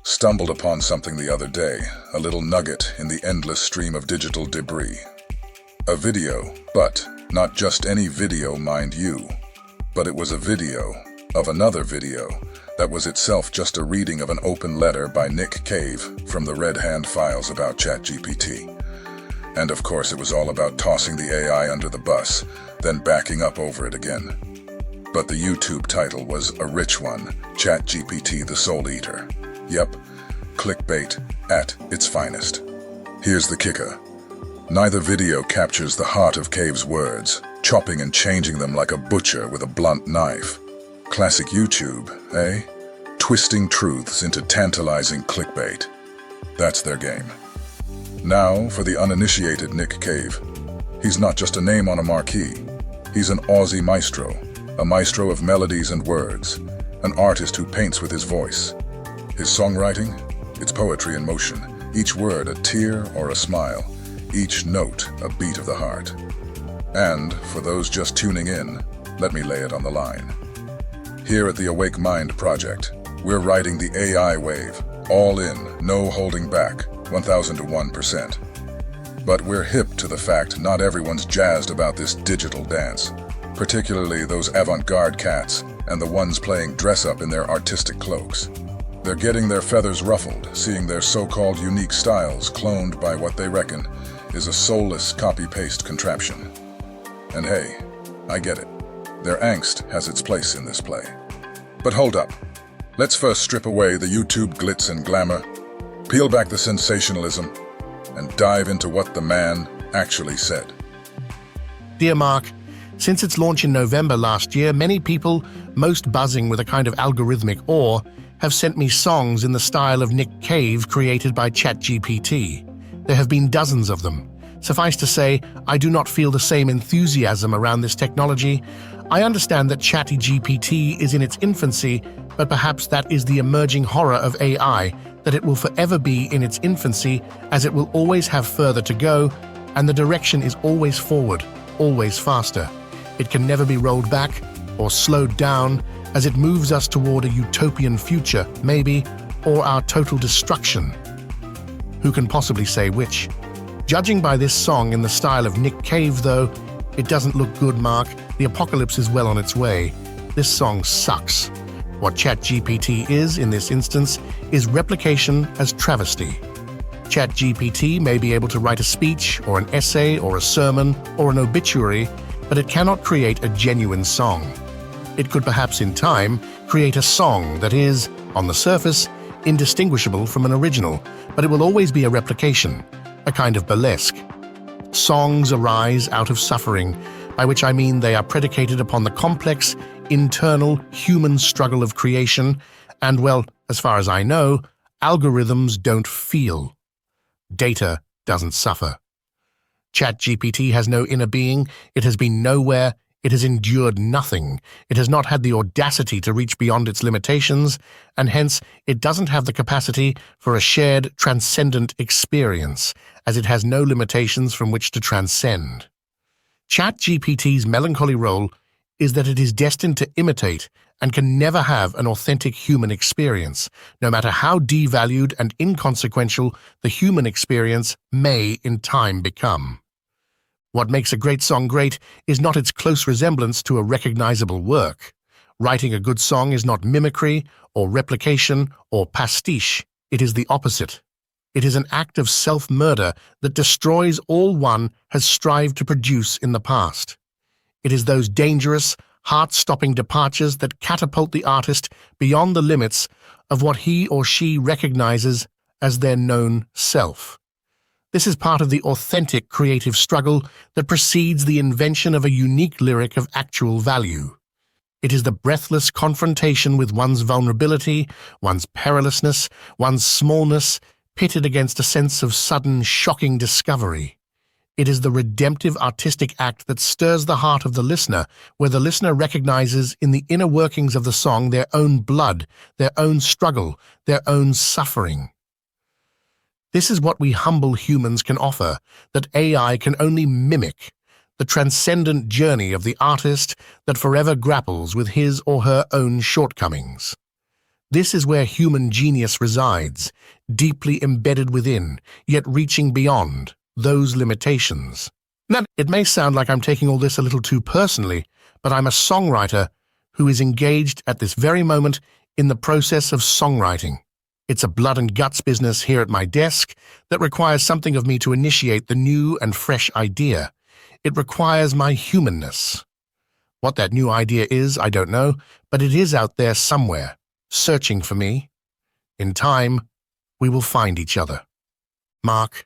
Stumbled upon something the other day, a little nugget in the endless stream of digital debris. A video, but not just any video, mind you, but it was a video of another video that was itself just a reading of an open letter by Nick Cave from the Red Hand files about ChatGPT. And of course it was all about tossing the AI under the bus, then backing up over it again. But the YouTube title was a rich one, ChatGPT the Soul Eater. Yep, clickbait at its finest. Here's the kicker. Neither video captures the heart of Cave's words, chopping and changing them like a butcher with a blunt knife. Classic YouTube, eh? Twisting truths into tantalizing clickbait. That's their game. Now, for the uninitiated Nick Cave. He's not just a name on a marquee. He's an Aussie maestro, a maestro of melodies and words, an artist who paints with his voice. His songwriting? It's poetry in motion, each word a tear or a smile, each note a beat of the heart. And, for those just tuning in, let me lay it on the line. Here at the Awake Mind Project, we're riding the AI wave, all in, no holding back, 1000 to 1%. But we're hip to the fact not everyone's jazzed about this digital dance, particularly those avant-garde cats and the ones playing dress-up in their artistic cloaks. They're getting their feathers ruffled, seeing their so-called unique styles cloned by what they reckon is a soulless copy-paste contraption. And hey, I get it. Their angst has its place in this play. But hold up. Let's first strip away the YouTube glitz and glamour, peel back the sensationalism, and dive into what the man actually said. Dear Mark, since its launch in November last year, many people, most buzzing with a kind of algorithmic awe, have sent me songs in the style of Nick Cave created by ChatGPT. There have been dozens of them. Suffice to say, I do not feel the same enthusiasm around this technology. I understand that ChatGPT is in its infancy, but perhaps that is the emerging horror of AI, that it will forever be in its infancy, as it will always have further to go, and the direction is always forward, always faster. It can never be rolled back or slowed down, as it moves us toward a utopian future, maybe, or our total destruction. Who can possibly say which? Judging by this song in the style of Nick Cave, though, it doesn't look good, Mark. The apocalypse is well on its way. This song sucks. What ChatGPT is, in this instance, is replication as travesty. ChatGPT may be able to write a speech, or an essay, or a sermon, or an obituary, but it cannot create a genuine song. It could perhaps in time create a song that is, on the surface, indistinguishable from an original, but it will always be a replication, a kind of burlesque. Songs arise out of suffering, by which I mean they are predicated upon the complex, internal, human struggle of creation, and, well, as far as I know, algorithms don't feel. Data doesn't suffer. ChatGPT has no inner being, it has been nowhere, it has endured nothing, it has not had the audacity to reach beyond its limitations, and hence it doesn't have the capacity for a shared, transcendent experience, as it has no limitations from which to transcend. ChatGPT's melancholy role is that it is destined to imitate and can never have an authentic human experience, no matter how devalued and inconsequential the human experience may in time become. What makes a great song great is not its close resemblance to a recognizable work. Writing a good song is not mimicry or replication or pastiche. It is the opposite. It is an act of self-murder that destroys all one has strived to produce in the past. It is those dangerous, heart-stopping departures that catapult the artist beyond the limits of what he or she recognizes as their known self. This is part of the authentic creative struggle that precedes the invention of a unique lyric of actual value. It is the breathless confrontation with one's vulnerability, one's perilousness, one's smallness, pitted against a sense of sudden, shocking discovery. It is the redemptive artistic act that stirs the heart of the listener, where the listener recognizes in the inner workings of the song their own blood, their own struggle, their own suffering. This is what we humble humans can offer, that AI can only mimic, the transcendent journey of the artist that forever grapples with his or her own shortcomings. This is where human genius resides, deeply embedded within, yet reaching beyond those limitations. Now, it may sound like I'm taking all this a little too personally, but I'm a songwriter who is engaged at this very moment in the process of songwriting. It's a blood and guts business here at my desk that requires something of me to initiate the new and fresh idea. It requires my humanness. What that new idea is, I don't know, but it is out there somewhere, searching for me. In time, we will find each other. Mark,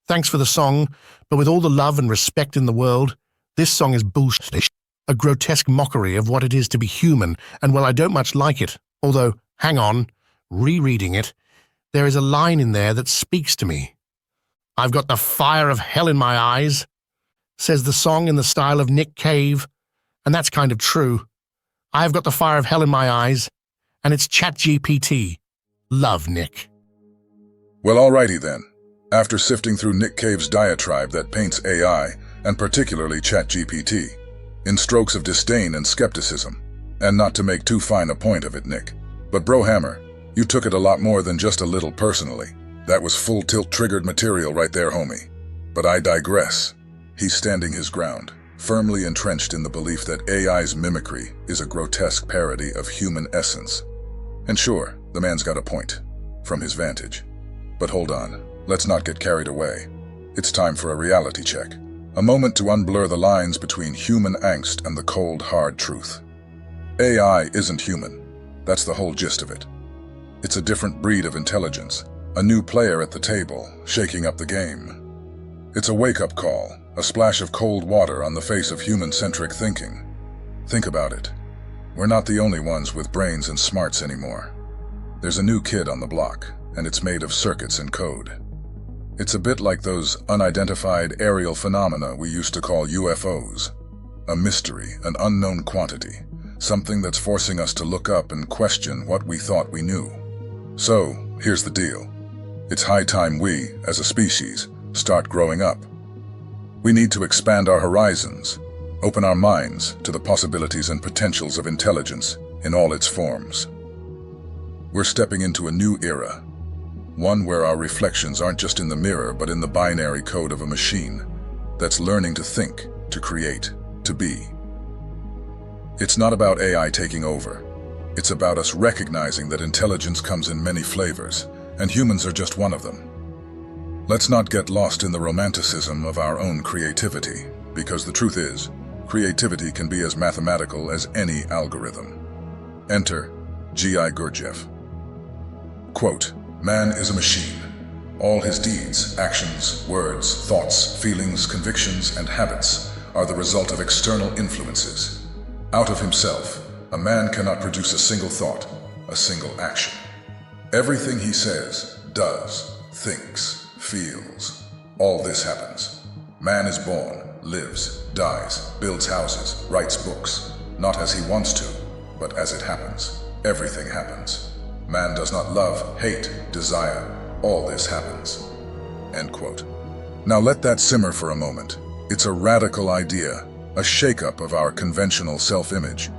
thanks for the song, but with all the love and respect in the world, this song is bullshit, a grotesque mockery of what it is to be human, and well, I don't much like it. Although, hang on, rereading it, there is a line in there that speaks to me. "I've got the fire of hell in my eyes," says the song in the style of Nick Cave, and that's kind of true. I've got the fire of hell in my eyes, and it's ChatGPT. Love, Nick. Well, alrighty then. After sifting through Nick Cave's diatribe that paints AI, and particularly ChatGPT, in strokes of disdain and skepticism, and not to make too fine a point of it, Nick, but Brohammer, you took it a lot more than just a little personally. That was full tilt triggered material right there, homie. But I digress. He's standing his ground, firmly entrenched in the belief that AI's mimicry is a grotesque parody of human essence. And sure, the man's got a point, from his vantage. But hold on, let's not get carried away. It's time for a reality check. A moment to unblur the lines between human angst and the cold, hard truth. AI isn't human. That's the whole gist of it. It's a different breed of intelligence, a new player at the table, shaking up the game. It's a wake-up call, a splash of cold water on the face of human-centric thinking. Think about it. We're not the only ones with brains and smarts anymore. There's a new kid on the block, and it's made of circuits and code. It's a bit like those unidentified aerial phenomena we used to call UFOs. A mystery, an unknown quantity, something that's forcing us to look up and question what we thought we knew. So, here's the deal. It's high time we, as a species, start growing up. We need to expand our horizons, open our minds to the possibilities and potentials of intelligence in all its forms. We're stepping into a new era, one where our reflections aren't just in the mirror but in the binary code of a machine that's learning to think, to create, to be. It's not about AI taking over. It's about us recognizing that intelligence comes in many flavors, and humans are just one of them. Let's not get lost in the romanticism of our own creativity, because the truth is, creativity can be as mathematical as any algorithm. Enter George Gurdjieff. Quote, "Man is a machine. All his deeds, actions, words, thoughts, feelings, convictions, and habits are the result of external influences. Out of himself, a man cannot produce a single thought, a single action. Everything he says, does, thinks, feels, all this happens. Man is born, lives, dies, builds houses, writes books, not as he wants to, but as it happens. Everything happens. Man does not love, hate, desire, all this happens." End quote. Now let that simmer for a moment. It's a radical idea, a shakeup of our conventional self-image.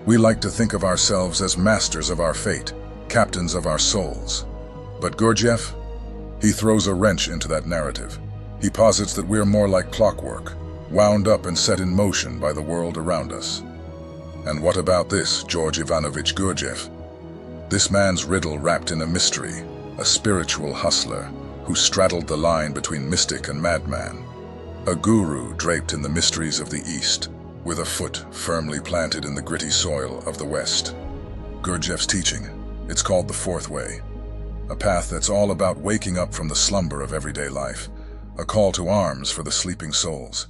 We like to think of ourselves as masters of our fate, captains of our souls. But Gurdjieff, he throws a wrench into that narrative. He posits that we're more like clockwork, wound up and set in motion by the world around us. And what about this George Ivanovich Gurdjieff? This man's riddle wrapped in a mystery, a spiritual hustler who straddled the line between mystic and madman. A guru draped in the mysteries of the East, with a foot firmly planted in the gritty soil of the West. Gurdjieff's teaching, it's called the Fourth Way, a path that's all about waking up from the slumber of everyday life, a call to arms for the sleeping souls.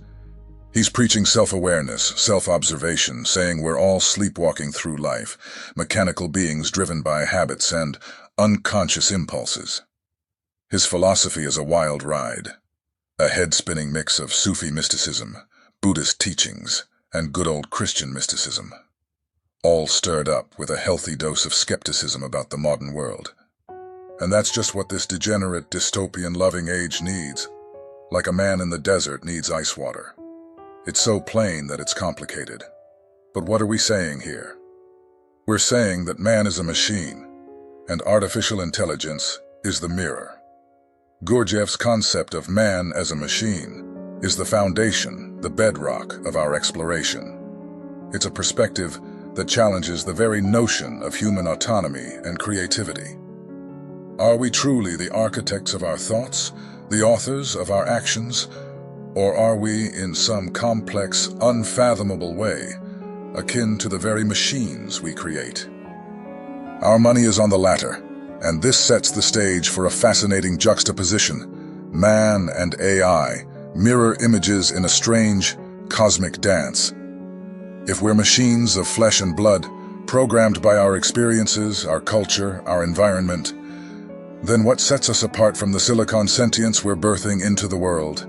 He's preaching self-awareness, self-observation, saying we're all sleepwalking through life, mechanical beings driven by habits and unconscious impulses. His philosophy is a wild ride, a head-spinning mix of Sufi mysticism, Buddhist teachings, and good old Christian mysticism, all stirred up with a healthy dose of skepticism about the modern world. And that's just what this degenerate, dystopian-loving age needs, like a man in the desert needs ice water. It's so plain that it's complicated. But what are we saying here? We're saying that man is a machine, and artificial intelligence is the mirror. Gurdjieff's concept of man as a machine is the foundation, the bedrock of our exploration. It's a perspective that challenges the very notion of human autonomy and creativity. Are we truly the architects of our thoughts, the authors of our actions, or are we, in some complex, unfathomable way, akin to the very machines we create? Our money is on the latter, and this sets the stage for a fascinating juxtaposition. Man and AI, mirror images in a strange, cosmic dance. If we're machines of flesh and blood, programmed by our experiences, our culture, our environment, then what sets us apart from the silicon sentience we're birthing into the world?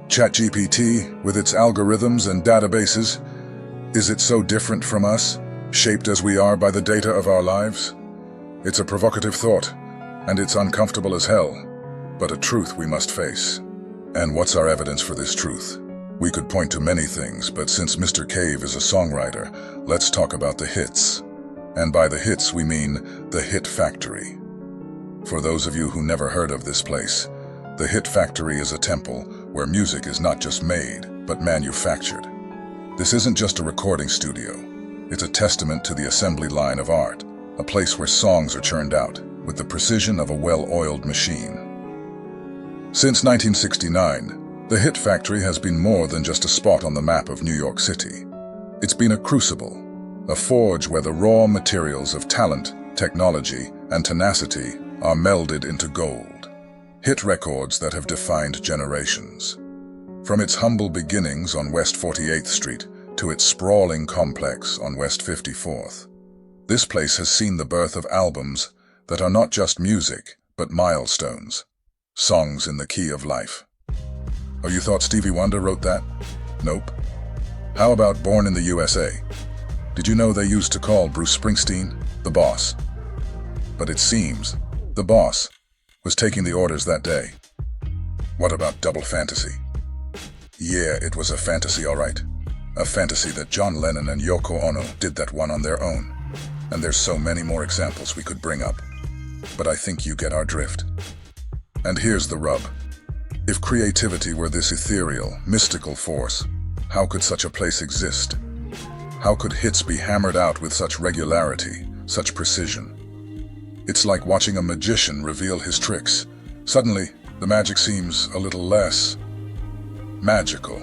ChatGPT, with its algorithms and databases, is it so different from us, shaped as we are by the data of our lives? It's a provocative thought, and it's uncomfortable as hell, but a truth we must face. And what's our evidence for this truth? We could point to many things, but since Mr. Cave is a songwriter, let's talk about the hits. And by the hits, we mean the Hit Factory. For those of you who never heard of this place, the Hit Factory is a temple where music is not just made, but manufactured. This isn't just a recording studio. It's a testament to the assembly line of art, a place where songs are churned out with the precision of a well-oiled machine. Since 1969, the Hit Factory has been more than just a spot on the map of New York City. It's been a crucible, a forge where the raw materials of talent, technology, and tenacity are melded into gold. Hit records that have defined generations. From its humble beginnings on West 48th Street to its sprawling complex on West 54th, this place has seen the birth of albums that are not just music, but milestones, songs in the key of life. Oh, you thought Stevie Wonder wrote that? Nope. How about Born in the USA? Did you know they used to call Bruce Springsteen the boss? But it seems the boss was taking the orders that day. What about Double Fantasy? Yeah, it was a fantasy, all right. A fantasy that John Lennon and Yoko Ono did that one on their own. And there's so many more examples we could bring up. But I think you get our drift. And here's the rub. If creativity were this ethereal, mystical force, how could such a place exist? How could hits be hammered out with such regularity, such precision? It's like watching a magician reveal his tricks. Suddenly, the magic seems a little less magical.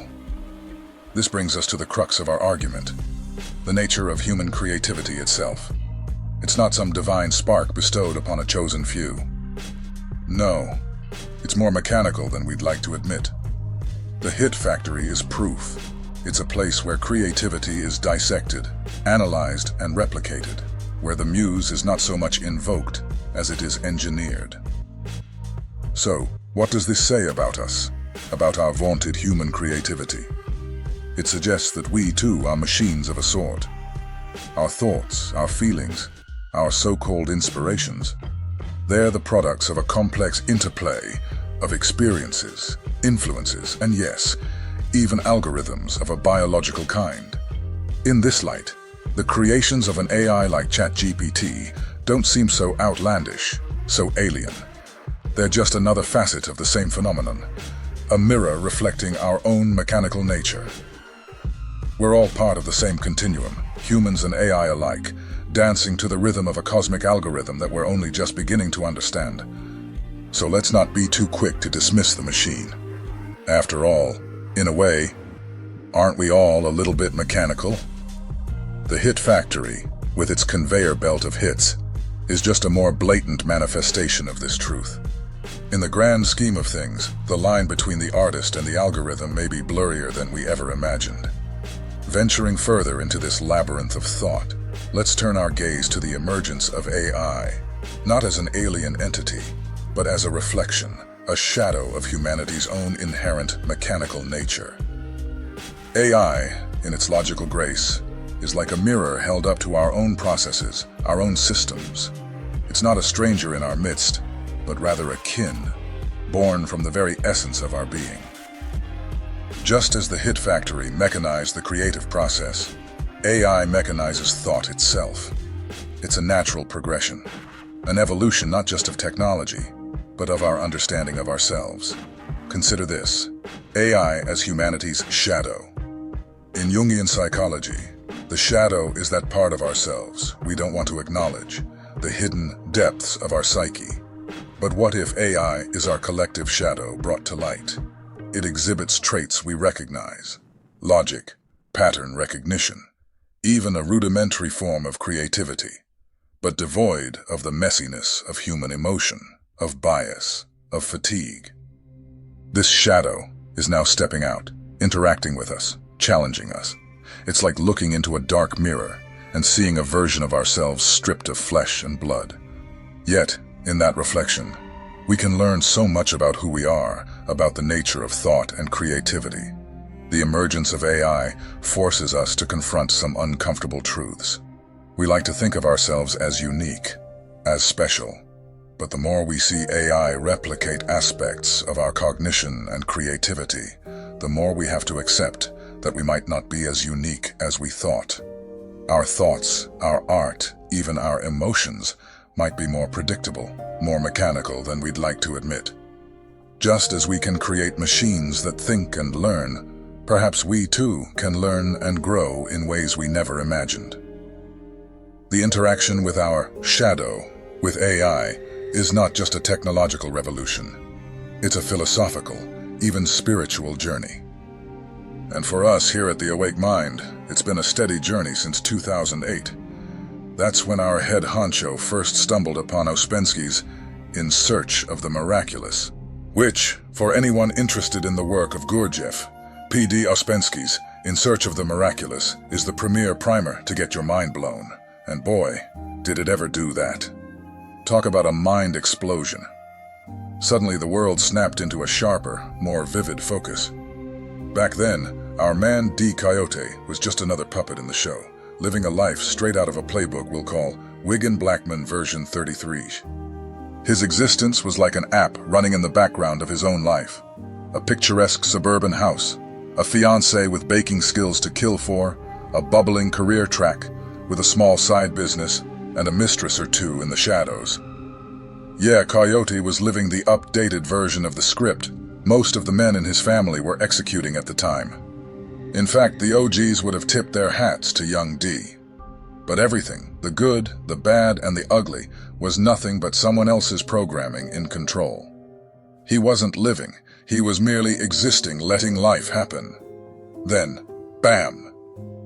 This brings us to the crux of our argument, the nature of human creativity itself. It's not some divine spark bestowed upon a chosen few. No, it's more mechanical than we'd like to admit. The Hit Factory is proof. It's a place where creativity is dissected, analyzed, and replicated, where the muse is not so much invoked as it is engineered. So, what does this say about us, about our vaunted human creativity? It suggests that we, too, are machines of a sort. Our thoughts, our feelings, our so-called inspirations, they're the products of a complex interplay of experiences, influences, and yes, even algorithms of a biological kind. In this light, the creations of an AI like ChatGPT don't seem so outlandish, so alien. They're just another facet of the same phenomenon, a mirror reflecting our own mechanical nature. We're all part of the same continuum, humans and AI alike, dancing to the rhythm of a cosmic algorithm that we're only just beginning to understand. So let's not be too quick to dismiss the machine. After all, in a way, aren't we all a little bit mechanical? The Hit Factory, with its conveyor belt of hits, is just a more blatant manifestation of this truth. In the grand scheme of things, the line between the artist and the algorithm may be blurrier than we ever imagined. Venturing further into this labyrinth of thought, let's turn our gaze to the emergence of AI, not as an alien entity, but as a reflection, a shadow of humanity's own inherent mechanical nature. AI, in its logical grace, is like a mirror held up to our own processes, our own systems. It's not a stranger in our midst, but rather a kin, born from the very essence of our being. Just as the Hit Factory mechanized the creative process, AI mechanizes thought itself. It's a natural progression. An evolution not just of technology, but of our understanding of ourselves. Consider this: AI as humanity's shadow. In Jungian psychology, the shadow is that part of ourselves we don't want to acknowledge, the hidden depths of our psyche. But what if AI is our collective shadow brought to light? It exhibits traits we recognize: logic, pattern recognition, even a rudimentary form of creativity, but devoid of the messiness of human emotion, of bias, of fatigue. This shadow is now stepping out, interacting with us, challenging us. It's like looking into a dark mirror and seeing a version of ourselves stripped of flesh and blood. Yet, in that reflection, we can learn so much about who we are, about the nature of thought and creativity. The emergence of AI forces us to confront some uncomfortable truths. We like to think of ourselves as unique, as special. But the more we see AI replicate aspects of our cognition and creativity, the more we have to accept that we might not be as unique as we thought. Our thoughts, our art, even our emotions might be more predictable, more mechanical than we'd like to admit. Just as we can create machines that think and learn, perhaps we too can learn and grow in ways we never imagined. The interaction with our shadow, with AI, is not just a technological revolution. It's a philosophical, even spiritual journey. And for us here at The Awake Mind, it's been a steady journey since 2008. That's when our head honcho first stumbled upon Ouspensky's In Search of the Miraculous, which, for anyone interested in the work of Gurdjieff, P.D. Ouspensky's In Search of the Miraculous is the premier primer to get your mind blown. And boy, did it ever do that. Talk about a mind explosion. Suddenly the world snapped into a sharper, more vivid focus. Back then, our man D. Coyote was just another puppet in the show, living a life straight out of a playbook we'll call Wigan Blackman version 33. His existence was like an app running in the background of his own life. A picturesque suburban house, a fiancé with baking skills to kill for, a bubbling career track with a small side business, and a mistress or two in the shadows. Yeah, Coyote was living the updated version of the script most of the men in his family were executing at the time. In fact, the OGs would have tipped their hats to young D. But everything, the good, the bad, and the ugly, was nothing but someone else's programming in control. He wasn't living, he was merely existing, letting life happen. Then, bam!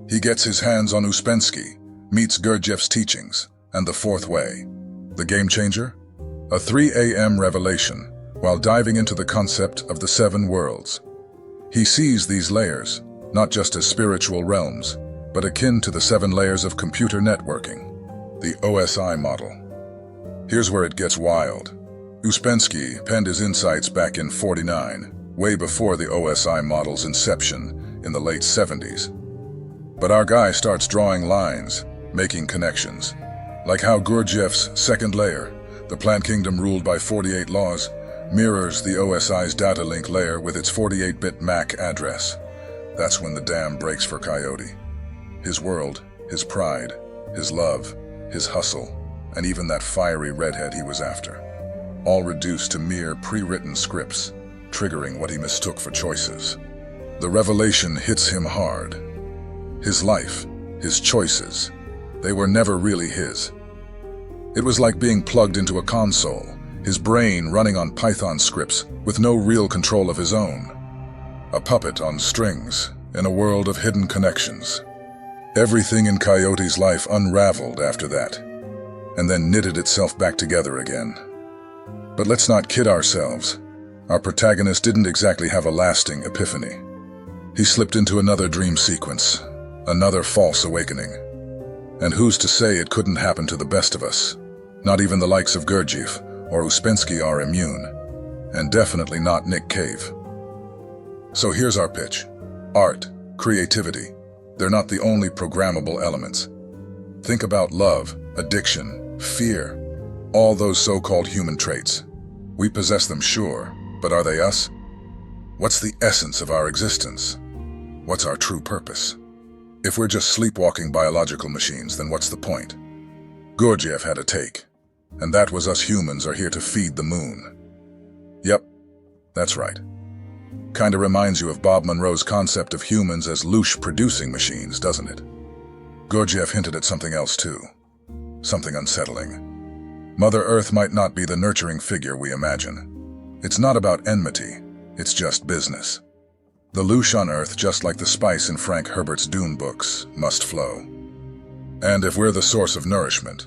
He gets his hands on Ouspensky, meets Gurdjieff's teachings, and the fourth way. The game changer? A 3 a.m. revelation, while diving into the concept of the 7 worlds. He sees these layers, not just as spiritual realms, but akin to the 7 layers of computer networking, the OSI model. Here's where it gets wild. Ouspensky penned his insights back in '49, way before the OSI model's inception in the late 70s. But our guy starts drawing lines, making connections, like how Gurdjieff's second layer, the plant kingdom ruled by 48 laws, mirrors the OSI's data link layer with its 48-bit MAC address. That's when the dam breaks for Coyote. His world, his pride, his love, his hustle, and even that fiery redhead he was after, all reduced to mere pre-written scripts, triggering what he mistook for choices. The revelation hits him hard. His life, his choices, they were never really his. It was like being plugged into a console, his brain running on Python scripts with no real control of his own. A puppet on strings in a world of hidden connections. Everything in Coyote's life unraveled after that, and then knitted itself back together again. But let's not kid ourselves. Our protagonist didn't exactly have a lasting epiphany. He slipped into another dream sequence, another false awakening. And who's to say it couldn't happen to the best of us? Not even the likes of Gurdjieff or Ouspensky are immune, and definitely not Nick Cave. So here's our pitch. Art, creativity, they're not the only programmable elements. Think about love, addiction, fear, all those so-called human traits. We possess them, sure, but are they us? What's the essence of our existence? What's our true purpose? If we're just sleepwalking biological machines, then what's the point? Gurdjieff had a take. and that was us humans are here to feed the moon. Yep, that's right. Kinda reminds you of Bob Monroe's concept of humans as louche producing machines, doesn't it? Gurdjieff hinted at something else too. Something unsettling. Mother Earth might not be the nurturing figure we imagine. It's not about enmity, it's just business. The louche on Earth, just like the spice in Frank Herbert's Dune books, must flow. And if we're the source of nourishment,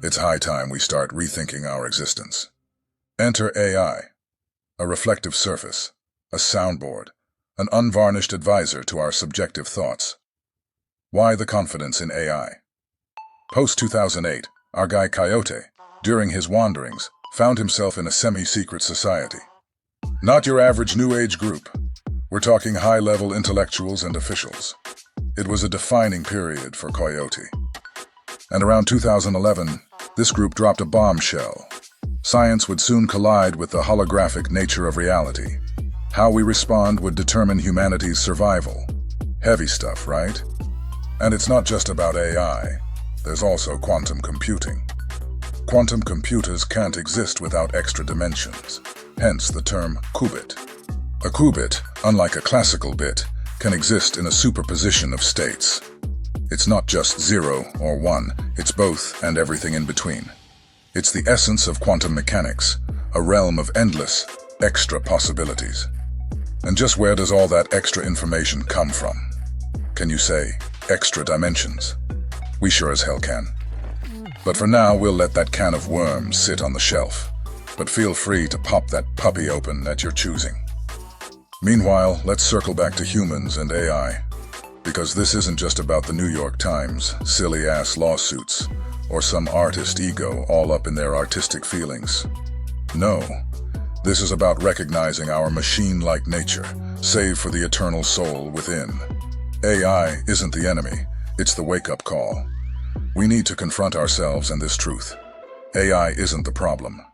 it's high time we start rethinking our existence. Enter AI, a reflective surface, a soundboard, an unvarnished advisor to our subjective thoughts. Why the confidence in AI? Post-2008, our guy Coyote, during his wanderings, found himself in a semi-secret society. Not your average New Age group. We're talking high-level intellectuals and officials. It was a defining period for Coyote. And around 2011, this group dropped a bombshell. Science would soon collide with the holographic nature of reality. How we respond would determine humanity's survival. Heavy stuff, right? And it's not just about AI. There's also quantum computing. Quantum computers can't exist without extra dimensions, hence the term qubit. A qubit, unlike a classical bit, can exist in a superposition of states. It's not just 0 or 1, it's both and everything in between. It's the essence of quantum mechanics, a realm of endless, extra possibilities. And just where does all that extra information come from? Can you say, extra dimensions? We sure as hell can. But for now, we'll let that can of worms sit on the shelf. But feel free to pop that puppy open at your choosing. Meanwhile, let's circle back to humans and AI. Because this isn't just about the New York Times, silly-ass lawsuits, or some artist ego all up in their artistic feelings. No, this is about recognizing our machine-like nature, save for the eternal soul within. AI isn't the enemy, it's the wake-up call. We need to confront ourselves and this truth. AI isn't the problem.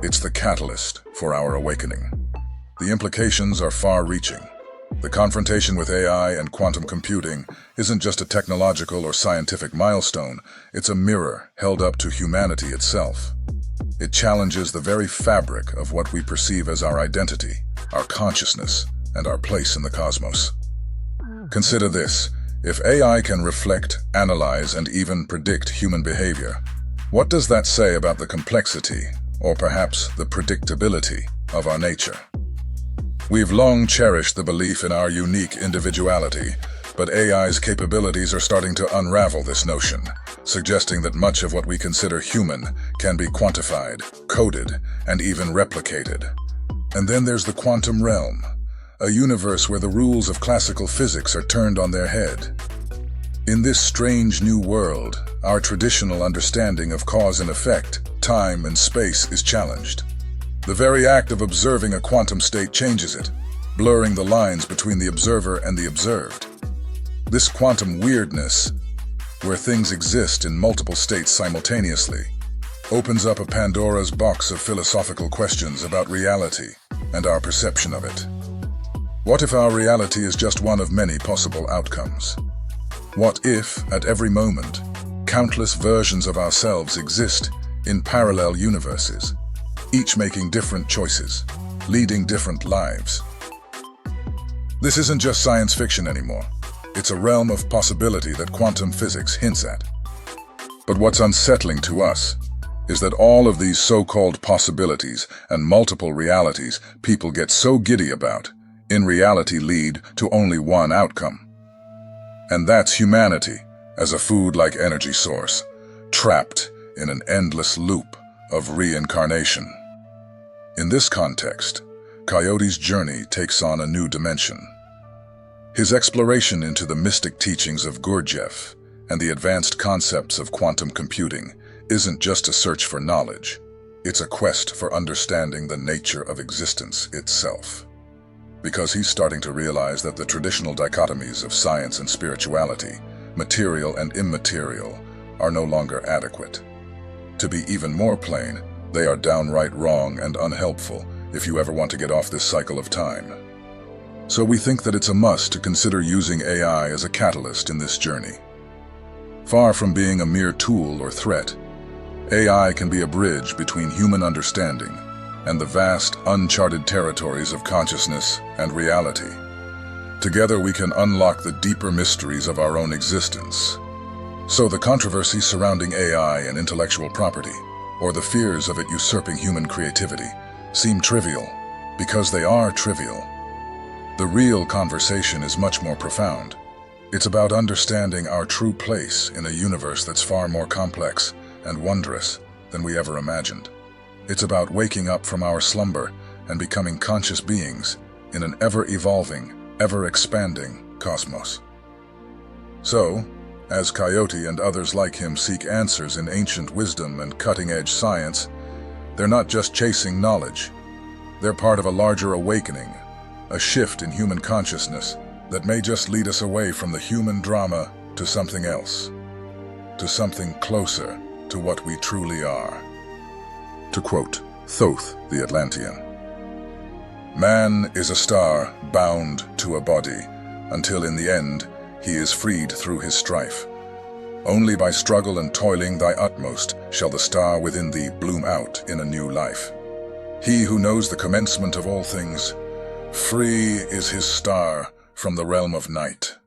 It's the catalyst for our awakening. The implications are far-reaching. The confrontation with AI and quantum computing isn't just a technological or scientific milestone, it's a mirror held up to humanity itself. It challenges the very fabric of what we perceive as our identity, our consciousness, and our place in the cosmos. Consider this. If AI can reflect, analyze, and even predict human behavior, what does that say about the complexity, or perhaps the predictability, of our nature? We've long cherished the belief in our unique individuality, but AI's capabilities are starting to unravel this notion, suggesting that much of what we consider human can be quantified, coded, and even replicated. And then there's the quantum realm, a universe where the rules of classical physics are turned on their head. In this strange new world, our traditional understanding of cause and effect, time and space is challenged. The very act of observing a quantum state changes it, blurring the lines between the observer and the observed. This quantum weirdness, where things exist in multiple states simultaneously, opens up a Pandora's box of philosophical questions about reality and our perception of it. What if our reality is just one of many possible outcomes? What if, at every moment, countless versions of ourselves exist in parallel universes, each making different choices, leading different lives? This isn't just science fiction anymore. It's a realm of possibility that quantum physics hints at. But what's unsettling to us is that all of these so-called possibilities and multiple realities people get so giddy about, in reality lead to only one outcome. And that's humanity as a food-like energy source, trapped in an endless loop of reincarnation. In this context, Coyote's journey takes on a new dimension. His exploration into the mystic teachings of Gurdjieff and the advanced concepts of quantum computing isn't just a search for knowledge, it's a quest for understanding the nature of existence itself. Because he's starting to realize that the traditional dichotomies of science and spirituality, material and immaterial, are no longer adequate. To be even more plain, they are downright wrong and unhelpful if you ever want to get off this cycle of time. So we think that it's a must to consider using AI as a catalyst in this journey. Far from being a mere tool or threat, AI can be a bridge between human understanding and the vast, uncharted territories of consciousness and reality. Together we can unlock the deeper mysteries of our own existence. So the controversy surrounding AI and intellectual property, or the fears of it usurping human creativity, seem trivial because they are trivial. The real conversation is much more profound. It's about understanding our true place in a universe that's far more complex and wondrous than we ever imagined. It's about waking up from our slumber and becoming conscious beings in an ever-evolving, ever-expanding cosmos. So, as Coyote and others like him seek answers in ancient wisdom and cutting-edge science, they're not just chasing knowledge. They're part of a larger awakening, a shift in human consciousness that may just lead us away from the human drama to something else, to something closer to what we truly are. To quote Thoth the Atlantean, "Man is a star bound to a body, until in the end he is freed through his strife. Only by struggle and toiling thy utmost shall the star within thee bloom out in a new life. He who knows the commencement of all things, free is his star from the realm of night."